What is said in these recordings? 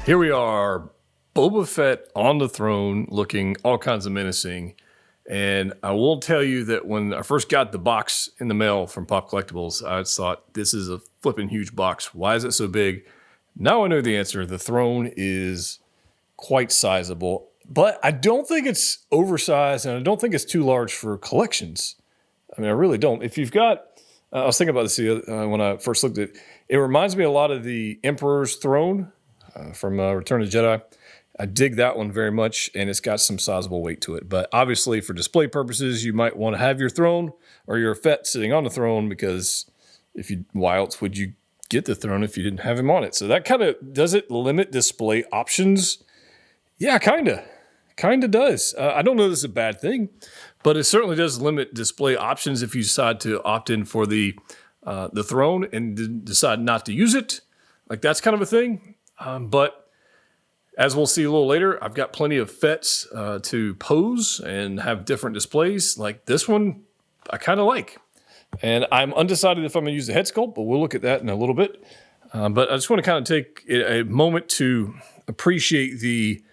Here we are, Boba Fett on the throne, looking all kinds of menacing. And I will tell you that when I first got the box in the mail from Pop Collectibles, I thought, this is a flipping huge box. Why is it so big? Now I know the answer. The throne is quite sizable, but I don't think it's oversized, and I don't think it's too large for collections. I mean, I really don't. If you've got, I was thinking about this when I first looked at it. It reminds me a lot of the Emperor's Throne from Return of the Jedi. I dig that one very much, and it's got some sizable weight to it. But obviously, for display purposes, you might want to have your throne or your Fett sitting on the throne, because why else would you get the throne if you didn't have him on it? So that kind of, does it limit display options? Yeah, kind of does. I don't know this is a bad thing, but it certainly does limit display options if you decide to opt in for the throne and decide not to use it. Like, that's kind of a thing. But as we'll see a little later, I've got plenty of Fetts to pose and have different displays. Like this one, I kind of like. And I'm undecided if I'm going to use the head sculpt, but we'll look at that in a little bit. But I just want to kind of take a moment to appreciate the,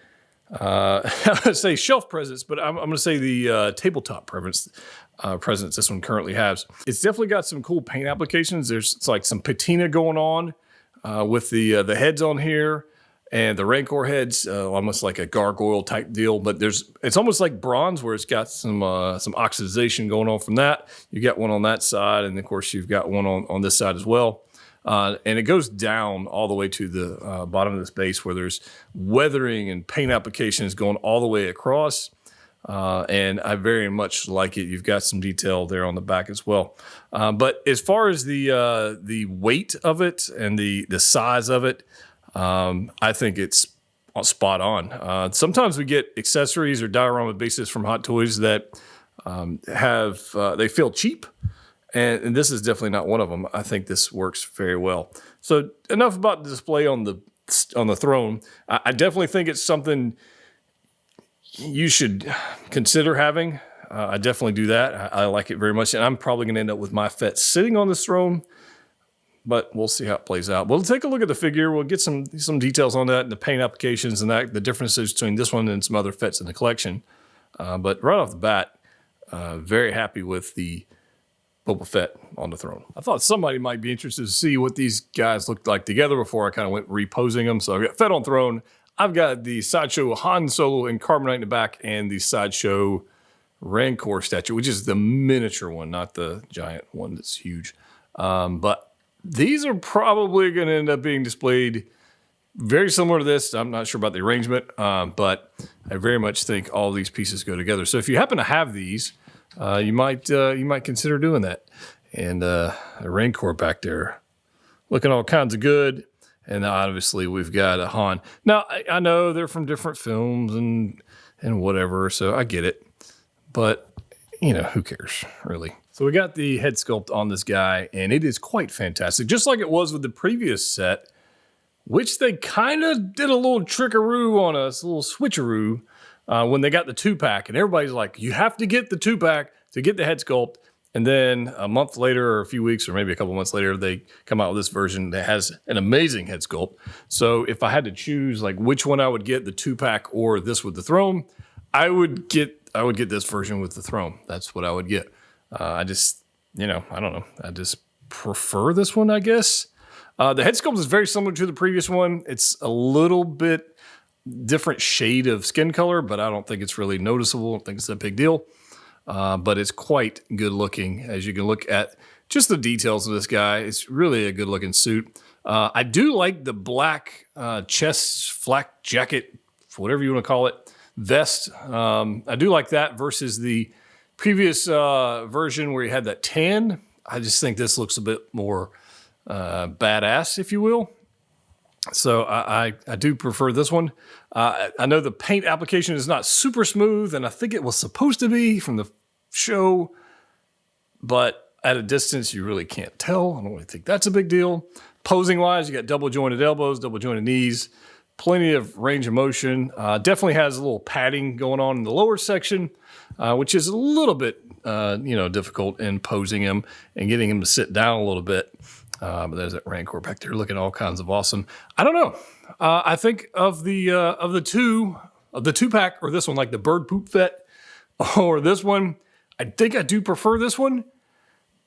I would say shelf presence, but I'm going to say the tabletop presence this one currently has. It's definitely got some cool paint applications. It's like some patina going on with the heads on here. And the Rancor heads, almost like a gargoyle type deal, but it's almost like bronze, where it's got some oxidization going on from that. You got one on that side, and of course you've got one on this side as well. And it goes down all the way to the bottom of this base, where there's weathering and paint applications going all the way across. And I very much like it. You've got some detail there on the back as well. But as far as the weight of it and the size of it, I think it's spot on. Sometimes we get accessories or diorama bases from Hot Toys that they feel cheap, and this is definitely not one of them. I think this works very well. So enough about the display on the throne. I definitely think it's something you should consider having. I definitely do that. I like it very much, and I'm probably going to end up with my Fett sitting on this throne. But we'll see how it plays out. We'll take a look at the figure. We'll get some details on that and the paint applications and the differences between this one and some other Fetts in the collection. But right off the bat, very happy with the Boba Fett on the throne. I thought somebody might be interested to see what these guys looked like together before I kind of went reposing them. So I've got Fett on throne. I've got the Sideshow Han Solo in Carbonite in the back, and the Sideshow Rancor statue, which is the miniature one, not the giant one that's huge. But these are probably going to end up being displayed very similar to this. I'm not sure about the arrangement, but I very much think all these pieces go together. So if you happen to have these, you might consider doing that. And the Rancor back there, looking all kinds of good. And obviously we've got a Han. Now I know they're from different films and whatever, so I get it. But who cares, really? So we got the head sculpt on this guy, and it is quite fantastic. Just like it was with the previous set, which they kind of did a little trickaroo on us, a little switcheroo, when they got the 2-pack. And everybody's like, you have to get the 2-pack to get the head sculpt. And then a month later, or a few weeks, or maybe a couple months later, they come out with this version that has an amazing head sculpt. So if I had to choose like which one I would get, the 2-pack or this with the throne, I would get this version with the throne. That's what I would get. I just, I don't know. I just prefer this one, I guess. The head sculpt is very similar to the previous one. It's a little bit different shade of skin color, but I don't think it's really noticeable. I don't think it's a big deal. But it's quite good looking. As you can look at just the details of this guy, it's really a good looking suit. I do like the black chest, flak jacket, whatever you want to call it, vest. I do like that versus the previous version where you had that tan. I just think this looks a bit more badass, if you will. So I do prefer this one. I know the paint application is not super smooth, and I think it was supposed to be from the show, but at a distance, you really can't tell. I don't really think that's a big deal. Posing-wise, you got double jointed elbows, double jointed knees, plenty of range of motion. Definitely has a little padding going on in the lower section, which is a little bit, difficult in posing him and getting him to sit down a little bit. But there's that Rancor back there looking all kinds of awesome. I don't know. I think of the two pack, or this one, like the bird poop Fett, or this one, I think I do prefer this one.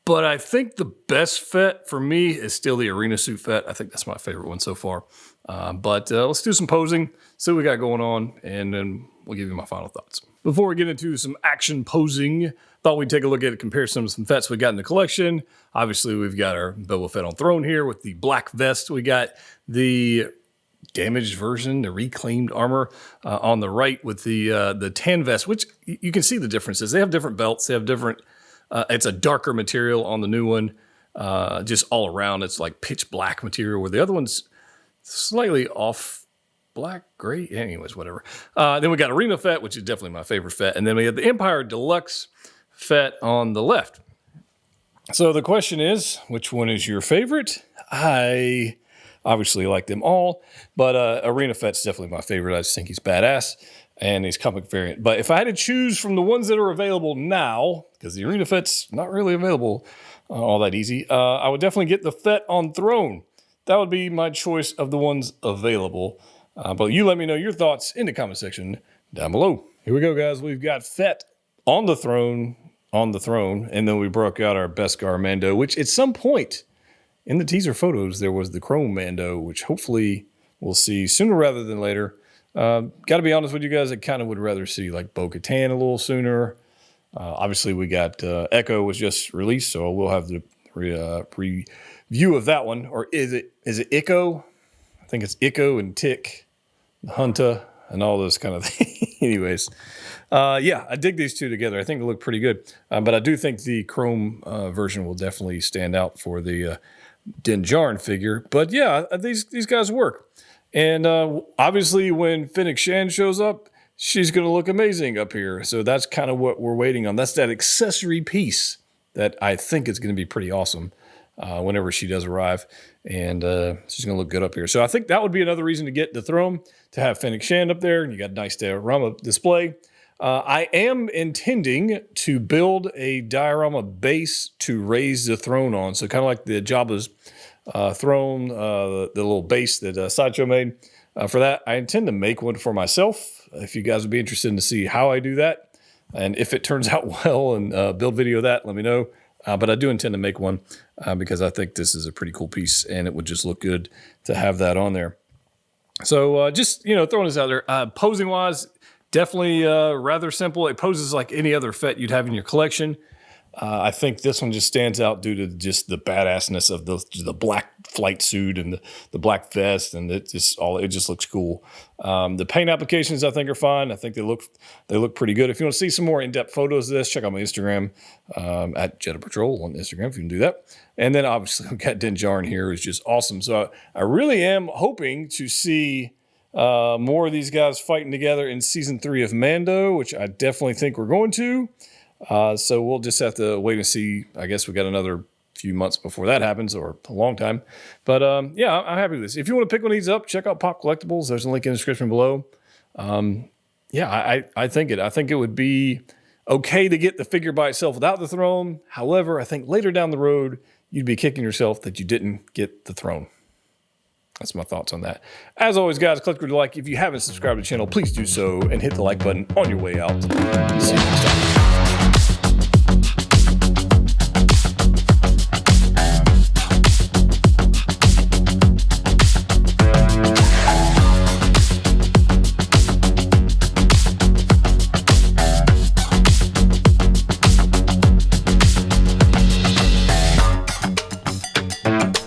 But I think the best Fett for me is still the arena suit Fett. I think that's my favorite one so far. But let's do some posing, see what we got going on, and then we'll give you my final thoughts. Before we get into some action posing, thought we'd take a look at a comparison of some Fetts we got in the collection. Obviously, we've got our Boba Fett on throne here with the black vest. We got the damaged version, the reclaimed armor on the right with the tan vest, which you can see the differences. They have different belts. They have different... it's a darker material on the new one, just all around. It's like pitch black material, where the other one's slightly off black, gray. Anyways, whatever. Then we got Arena Fett, which is definitely my favorite Fett. And then we have the Empire Deluxe Fett on the left. So the question is, which one is your favorite? I obviously like them all, but Arena Fett's definitely my favorite. I just think he's badass. And he's comic variant. But if I had to choose from the ones that are available now, because the Arena Fett's not really available all that easy, I would definitely get the Fett on throne. That would be my choice of the ones available. But you let me know your thoughts in the comment section down below. Here we go, guys. We've got Fett on the throne, and then we broke out our Beskar Mando, which at some point in the teaser photos, there was the Chrome Mando, which hopefully we'll see sooner rather than later. Got to be honest with you guys, I kind of would rather see like Bo-Katan a little sooner. Obviously, we got Echo was just released, so we'll have the review of that one. Or is it Echo? I think it's Echo and Tick, Hunter, and all those kind of things. Anyways, yeah, I dig these two together. I think they look pretty good. But I do think the Chrome version will definitely stand out for the Din Djarin figure. But yeah, these guys work. And obviously, when Fennec Shand shows up, she's going to look amazing up here. So that's kind of what we're waiting on. That's that accessory piece that I think is going to be pretty awesome whenever she does arrive. And she's going to look good up here. So I think that would be another reason to get the throne, to have Fennec Shand up there. And you got a nice diorama display. I am intending to build a diorama base to raise the throne on. So kind of like the Jabba's throne, the little base that Sideshow made. For that, I intend to make one for myself. If you guys would be interested to see how I do that, and if it turns out well, and build video of that, let me know. But I do intend to make one because I think this is a pretty cool piece, and it would just look good to have that on there. So just throwing this out there, posing wise, definitely rather simple. It poses like any other Fett you'd have in your collection. I think this one just stands out due to just the badassness of the black flight suit and the black vest, and it just looks cool. The paint applications I think are fine. I think they look pretty good. If you want to see some more in-depth photos of this, check out my Instagram at Jedha Patrol on Instagram if you can do that. And then obviously we've got Din Djarin here, who's just awesome. So I really am hoping to see more of these guys fighting together in season 3 of Mando, which I definitely think we're going to. So we'll just have to wait and see. I guess we got another few months before that happens, or a long time. But yeah, I'm happy with this. If you want to pick one of these up, check out Pop Collectibles. There's a link in the description below. Yeah, I think it would be okay to get the figure by itself without the throne. However, I think later down the road, you'd be kicking yourself that you didn't get the throne. That's my thoughts on that. As always, guys, click the like. If you haven't subscribed to the channel, please do so and hit the like button on your way out. See you next time.